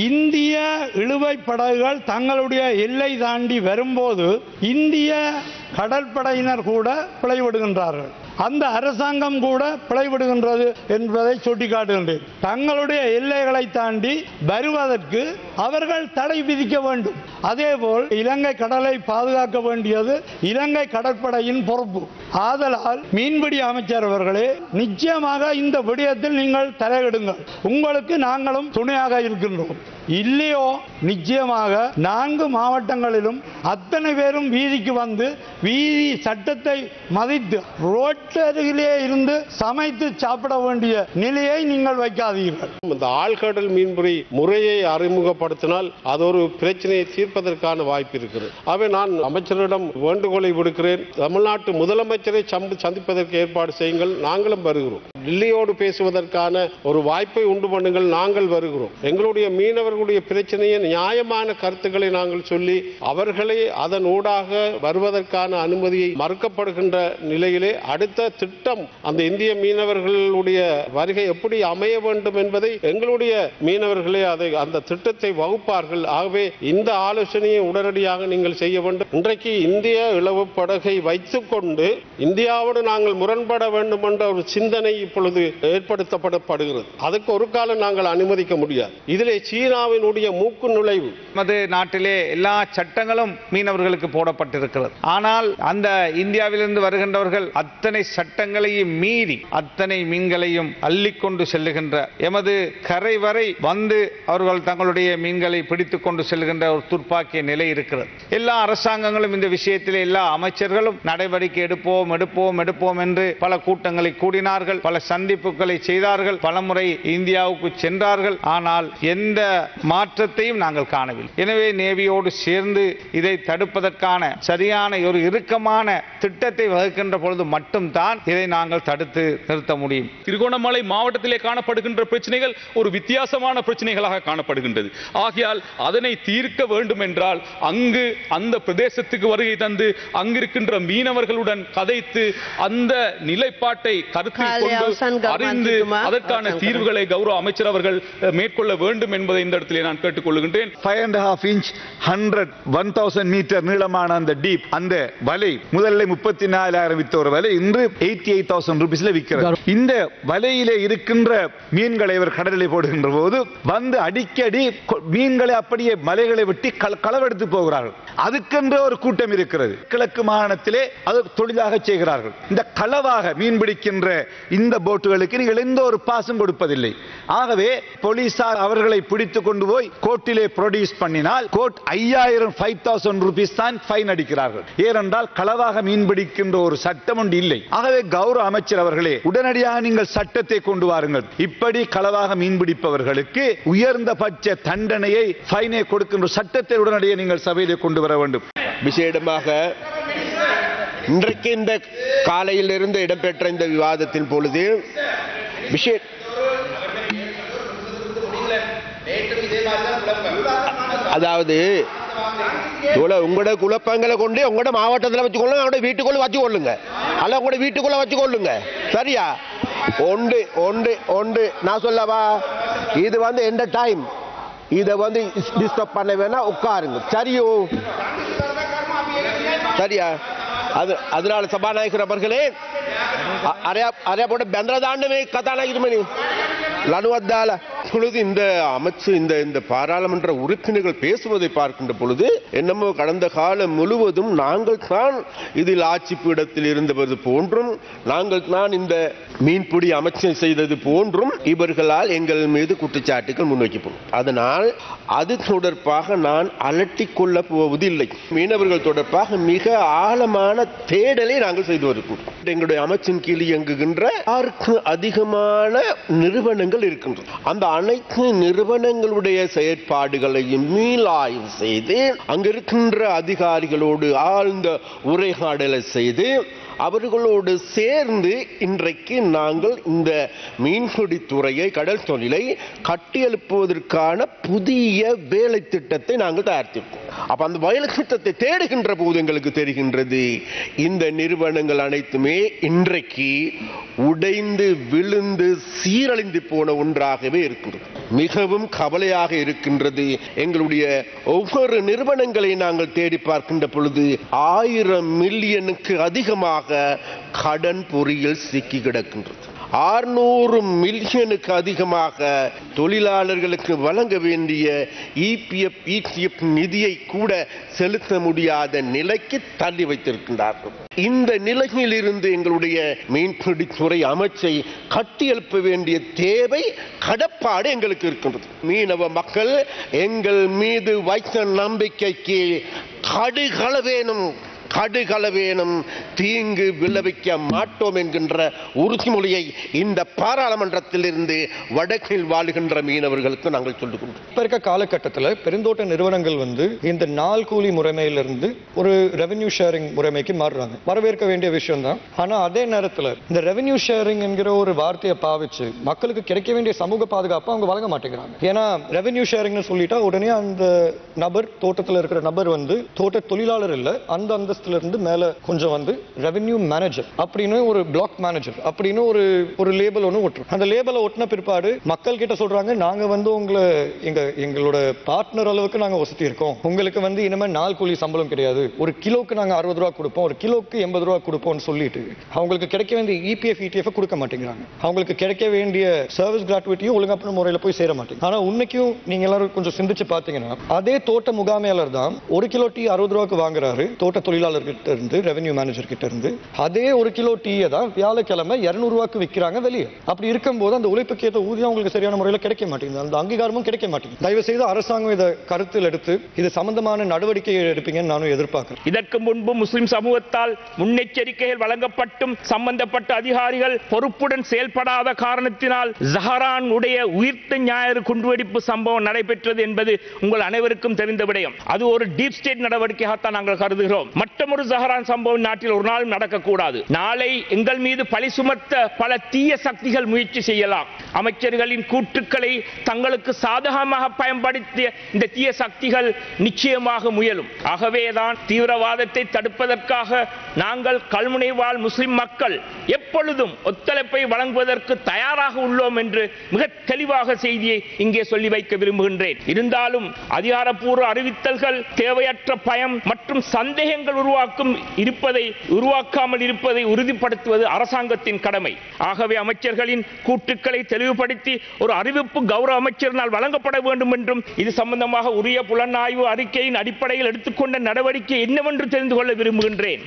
இந்திய இழுவை படகுகள் தங்களுடைய எல்லை தாண்டி வரும்போது இந்திய கடற்படையினர் கூட பிழைவிடுகின்றார்கள். அந்த அரசாங்கம் கூட பிழைவிடுகின்றது என்பதை சுட்டிக்காட்டுகின்றேன். தங்களுடைய எல்லைகளை தாண்டி வருவதற்கு அவர்கள் தடை விதிக்க வேண்டும். அதேபோல் இலங்கை கடலை பாதுகாக்க வேண்டியது இலங்கை கடற்படையின் பொறுப்பு. ஆதலால் மீன்பிடி அமைச்சர் அவர்களே, நிச்சயமாக இந்த விடயத்தில் நீங்கள் தலையிடுங்கள். உங்களுக்கு நாங்களும் துணையாக இருக்கின்றோம். இல்லையோ நிச்சயமாக 4 மாவட்டங்களிலும் அத்தனை பேரும் வீதிக்கு வந்து வீதி சட்டத்தை மதித்து ரோட்டருகிலே இருந்து சமைத்து சாப்பிட வேண்டிய நிலையை நீங்கள் வைக்காதீர்கள். இந்த ஆழ்கடல் மீன்பிடி முறையை அறிமுகப்படுத்தினால் அது ஒரு பிரச்சனையை தீர்ப்பதற்கான வாய்ப்பு இருக்கிறது. ஆகவே நான் அமைச்சரிடம் வேண்டுகோளை விடுக்கிறேன். தமிழ்நாட்டு முதலமைச்சரை சந்திப்பதற்கு ஏற்பாடு செய்யுங்கள். நாங்களும் வருகிறோம். டெல்லியோடு பேசுவதற்கான ஒரு வாய்ப்பை உண்டு பண்ணுங்கள். நாங்கள் வருகிறோம். எங்களுடைய மீனவர்களுடைய பிரச்சனையை நியாயமான கருத்துக்களை நாங்கள் சொல்லி அவர்களே அதன் ஊடாக வருவதற்கான அனுமதியை மறுக்கப்படுகின்ற நிலையிலே அடுத்த திட்டம் அந்த இந்திய மீனவர்களுடைய வருகை எப்படி அமைய வேண்டும் என்பதை எங்களுடைய மீனவர்களே அந்த திட்டத்தை வகுப்பார்கள். ஆகவே இந்த ஆலோசனையை உடனடியாக நீங்கள் செய்ய வேண்டும். இன்றைக்கு இந்திய இளவு படகை வைத்துக் கொண்டு இந்தியாவோடு நாங்கள் முரண்பட வேண்டும் என்ற ஒரு சிந்தனை இப்பொழுது ஏற்படுத்தப்படுகிறது. அதுக்கு ஒரு காலம் நாங்கள் அனுமதிக்க முடியாது. இதிலே சீனாவினுடைய மூக்கு நுழைவு. நமது நாட்டிலே எல்லா சட்டங்களும் மீனவர்களுக்கு போடப்பட்டிருக்கிறது. ஆனால் அந்த இந்தியாவிலிருந்து வருகின்றவர்கள் அத்தனை சட்டங்களையும் மீறி அத்தனை மீன்களையும் அள்ளிக்கொண்டு செல்லுகின்ற எமது கரை வரை வந்து அவர்கள் தங்களுடைய மீன்களை பிடித்துக் கொண்டு செல்கின்ற ஒரு துர்ப்பாக்கிய நிலை இருக்கிறது. எல்லா அரசாங்கங்களும் இந்த விஷயத்திலே எல்லா அமைச்சர்களும் நடவடிக்கை எடுப்போம் எடுப்போம் எடுப்போம் என்று பல கூட்டங்களை கூடினார்கள், பல சந்திப்புகளை செய்தார்கள், பலமுறை இந்தியாவுக்கு சென்றார்கள். ஆனால் எந்த மாற்றத்தையும் நாங்கள் காணவில்லை. எனவே நேவியோடு சேர்ந்து இதை தடுப்பதற்கான சரியான ஒரு இறுக்கமான திட்டத்தை வகுக்கின்ற பொழுது மட்டும்தான் இதை நாங்கள் தடுத்து நிறுத்த முடியும். திருகோணமலை மாவட்டத்திலே காணப்படுகின்ற பிரச்சனைகள் ஒரு வித்தியாசமான பிரச்சனைகளாக காணப்படுகின்றது. ஆகையால் அதனை தீர்க்க வேண்டும் என்றால் அங்கு அந்த பிரதேசத்துக்கு வருகை தந்து அங்கிருக்கின்ற மீனவர்களுடன் கதைத்து அந்த நிலைப்பாட்டை கருத்தில் கொண்டு அறிந்து அதற்கான தீர்வுகளை கௌரவ அமைச்சர் அவர்கள் மேற்கொள்ள வேண்டும் என்பதை இந்த இடத்திலே நான் கேட்டுக்கொள்கின்றேன். 5.5 inch 1000 மீட்டர் நீளமான அந்த டீப் அந்த வலை முதல்ல 34,000 வித்த ஒரு வலை இன்று 88,000 ரூபீஸ்ல விற்கிறது. இந்த வலையிலே இருக்கின்ற மீன்களை இவர் கடலிலே போடுகின்ற போது வந்து அடிக்கடி மீன்களை அப்படியே மலைகளை வெட்டி களவெடுத்து போகிறார்கள். அதுக்கென்ற ஒரு கூட்டம் இருக்கிறது. கிழக்கு மாகாணத்திலே அது தொழிலாக செய்கிறார்கள். இந்த களவாக மீன் பிடிக்கின்ற இந்த போட்டுகளுக்கு நீங்கள் எந்த ஒரு பாசும் கொடுப்பதில்லை. ஆகவே போலீசார் அவர்களை பிடித்துக் கொண்டு போய் கோர்ட்டிலே ப்ரொடியூஸ் பண்ணினால் கோர்ட் 5,000 ரூபீஸ் தான் ஃபைன் அடிக்கிறார்கள். ஏனென்றால் களவாக மீன் பிடிக்கின்ற ஒரு சட்டம் ஒன்று இல்லை. ஆகவே கௌரவ அமைச்சர் அவர்களே, உடனடியாக நீங்கள் சட்டத்தை கொண்டு வாருங்கள். இப்படி களவாக மீன் பிடிப்பவர்களுக்கு உயர்ந்தபட்ச தண்டனையை ஃபைனை கொடுக்கின்ற சட்டத்தை உடனடியாக நீங்கள் சபையிலே கொண்டு வர வேண்டும். விசேடமாக இன்றைக்கு இந்த காலையில் இருந்து இடம்பெற்ற இந்த விவாதத்தின் பொழுது அதாவது உங்களோட குழப்பங்களை கொண்டு உங்களோட மாவட்டத்தில் வச்சுக்கொள்ளுங்க, அவங்களோட வீட்டுக்குள்ள வச்சுக்கொள்ளுங்க, அல்ல உங்களோட வீட்டுக்குள்ள வச்சுக்கொள்ளுங்க. சரியா? ஒன்று ஒன்று ஒன்று நான் சொல்லவா, இது வந்து எந்த டைம் இதை வந்து டிஸ்டர்ப் பண்ண வேணா, உட்காருங்க. சரியோ? சரியா? அதனால சபாநாயகர் அவர்களே අරයා පොඩ බැඳලා දාන්න මේ කතානායකතුමනි ලනුවක් දාලා பொழுது இந்த அமைச்சு இந்த பாராளுமன்ற உறுப்பினர்கள் பேசுவதை பார்க்கின்ற பொழுது என்னமோ கடந்த காலம் முழுவதும் நாங்கள் தான் இதில் ஆட்சி பீடத்தில் இருந்தது போன்றும் நாங்கள் தான் இந்த மீன்பிடி அமைச்சை செய்தது போன்றும் இவர்களால் எங்கள் மீது குற்றச்சாட்டுகள் முன்வைக்கப்படும். அதனால் அது தொடர்பாக நான் அலட்டிக் கொள்ள போவதில்லை. மீனவர்கள் தொடர்பாக மிக ஆழமான தேடலை நாங்கள் செய்து வருகிறோம். எங்களுடைய அமைச்சின் கீழ் இயங்குகின்ற 6க்கு அதிகமான நிறுவனங்கள் இருக்கின்றன. அந்த அனைத்து நிறுவனங்களுடைய செயற்பாடுகளையும் மீளாய்வு செய்து அங்கிருக்கின்ற அதிகாரிகளோடு ஆழ்ந்த உரையாடலை செய்து அவர்களோடு சேர்ந்து இன்றைக்கு நாங்கள் இந்த மீன்பிடித்துறையை, கடல் தொழிலை கட்டியெழுப்புவதற்கான புதிய வேலை திட்டத்தை நாங்கள் தயாரித்திருக்கோம். அப்ப அந்த வேலை திட்டத்தை தேடுகின்ற போது எங்களுக்கு தெரிகின்றது, இந்த நிறுவனங்கள் அனைத்துமே இன்றைக்கு உடைந்து விழுந்து சீரழிந்து போன ஒன்றாகவே இருக்கின்றது. மிகவும் கவலையாக இருக்கின்றது. எங்களுடைய ஒவ்வொரு நிறுவனங்களை நாங்கள் தேடி பார்க்கின்ற பொழுது 1000 மில்லியனுக்கு அதிகமாக கடன் பொறியில் சிக்கி கிடக்கின்றது. 600 மில்லியனுக்கு அதிகமாக தொழிலாளர்களுக்கு வழங்க வேண்டிய இபிஎஃப் நிதியை கூட செலுத்த முடியாத நிலைக்கு தள்ளி வைத்திருக்கின்றார்கள். இந்த நிலையில் இருந்து எங்களுடைய மீன்பிடித்துறை அமைச்சை கட்டியெழுப்ப வேண்டிய தேவை, கடப்பாடு எங்களுக்கு இருக்கின்றது. மீனவ மக்கள் எங்கள் மீது வைத்த நம்பிக்கைக்கு கடுகளவேனும் தீங்கு விளைவிக்க மாட்டோம் என்கின்ற உறுதிமொழியை இந்த பாராளுமன்றத்தில் இருந்து வடக்கில் வாழுகின்ற மீனவர்களுக்கு நாங்கள் சொல்லுகின்றோம். இப்ப இருக்க காலகட்டத்தில் பெருந்தோட்ட நிறுவனங்கள் இந்த நாள் கூலி முறைமையிலிருந்து ஒரு ரெவென்யூ ஷேரிங் முறைமைக்கு மாறுறாங்க. வரவேற்க வேண்டிய விஷயம் தான். ஆனா அதே நேரத்தில் இந்த ரெவென்யூ ஷேரிங் என்கிற ஒரு வார்த்தையை பாவிச்சு மக்களுக்கு கிடைக்க வேண்டிய சமூக பாதுகாப்பு அவங்க வழங்க மாட்டேங்கிறாங்க. ஏன்னா ரெவென்யூ ஷேரிங்னு சொல்லிட்டா உடனே அந்த நபர், தோட்டத்தில் இருக்கிற நபர் தோட்ட தொழிலாளர் இல்ல, அந்த இருந்து மேல கொஞ்சம் ரெவென்யூ மேனேஜர் அப்படின்னு ஒரு பிளாக் மேனேஜர் அப்படின்னு ஒரு லேபிள் ஒன்று ஒட்டுறோம். அந்த லேபிளை ஒட்டின பிற்பாடு மக்கள் கிட்ட சொல்றாங்க, நாங்க உங்களை எங்களோட பார்ட்னர் அளவுக்கு நாங்க வசதி இருக்கோம், உங்களுக்கு இனிமே நாள் கூலி சம்பளம் கிடையாது, ஒரு கிலோக்கு நாங்க 60 ரூபா கொடுப்போம், ஒரு கிலோக்கு 80 ரூபா கொடுப்போம்னு சொல்லிட்டு அவங்களுக்கு கிடைக்க வேண்டிய இபிஎஃப் இடிஎஃப் கொடுக்க மாட்டேங்கிறாங்க. அவங்களுக்கு கிடைக்க வேண்டிய சர்வீஸ் கிராட்டுவிட்டியும் ஒழுங்கான முறையில் போய் சேர மாட்டேங்க. ஆனா உன்னைக்கும் நீங்க எல்லாரும் கொஞ்சம் சிந்திச்சு பாத்தீங்கன்னா, அதே தோட்ட முகாமையாளர் தான் 1 கிலோ டீ 60 ரூபாய்க்கு வாங்குறாரு தோட்ட தொழிலாளர் கிட்ட இருந்து, ரெவென்யூ மேனேஜர் கிட்ட இருந்து. அதே 1 கிலோ டீயை தான் வியாழக்கிழமை 200 ரூபாய்க்கு விற்கிறாங்க வெளியே. அப்படி இருக்கும்போது அந்த உழைப்புக்கு ஏற்ற ஊதியம் உங்களுக்கு சரியான முறையில் கிடைக்க மாட்டேங்குது, அந்த அங்கீகாரமும் கிடைக்க மாட்டேங்குது. தயவு செய்து அரசாங்கம் இதை கருத்தில் எடுத்து இது சம்பந்தமான நடவடிக்கை எடுப்பீங்கன்னு நானும் எதிர்பார்க்கிறேன். இதற்கு முன்பு முஸ்லிம் சமூகத்தால் முன்னெச்சரிக்கைகள் வழங்கப்பட்டும் சம்பந்தப்பட்ட அதிகாரிகள் பொறுப்புடன் செயல்படாத காரணத்தினால் ஜஹரான் உடைய உயிர்த்த ஞாயிறு குண்டுவெடிப்பு சம்பவம் நடைபெற்றது என்பது உங்கள் அனைவருக்கும் தெரிந்த விடயம். அது ஒரு டீப் ஸ்டேட் நடவடிக்கையாகத்தான் நாங்கள் கருதுகிறோம். மற்றொரு ஜஹரான் சம்பவம் நாட்டில் ஒரு நாளும் நடக்கக்கூடாது. நாளை எங்கள் மீது பழி சுமத்த பல தீய சக்திகள் முயற்சி செய்யலாம். அமைச்சர்களின் கூற்றுக்களை தங்களுக்கு சாதகமாக பயன்படுத்திய இந்த தீய சக்திகள் நிச்சயமாக முயலும். ஆகவேதான் தீவிரவாதத்தை தடுப்பதற்காக நாங்கள் கல்முனை வாழ் முஸ்லிம் மக்கள் எப்பொழுதும் ஒத்துழைப்பை வழங்குவதற்கு தயாராக உள்ளோம் என்று மிக தெளிவாக செய்தியை இங்கே சொல்லி வைக்க விரும்புகின்றேன். இருந்தாலும் அதிகாரப்பூர்வ அறிவித்தல்கள், தேவையற்ற பயம் மற்றும் சந்தேகங்கள் உருவாக்காமல் இருப்பதை உறுதிப்படுத்துவது அரசாங்கத்தின் கடமை. ஆகவே அமைச்சர்களின் கூற்றுக்களை தெளிவுபடுத்தி ஒரு அறிவிப்பு கௌரவ அமைச்சரினால் வழங்கப்பட வேண்டும் என்றும், இது சம்பந்தமாக உரிய புலனாய்வு அறிக்கையின் அடிப்படையில் எடுத்துக்கொண்ட நடவடிக்கை என்னவென்று தெரிந்து கொள்ள விரும்புகின்றேன்.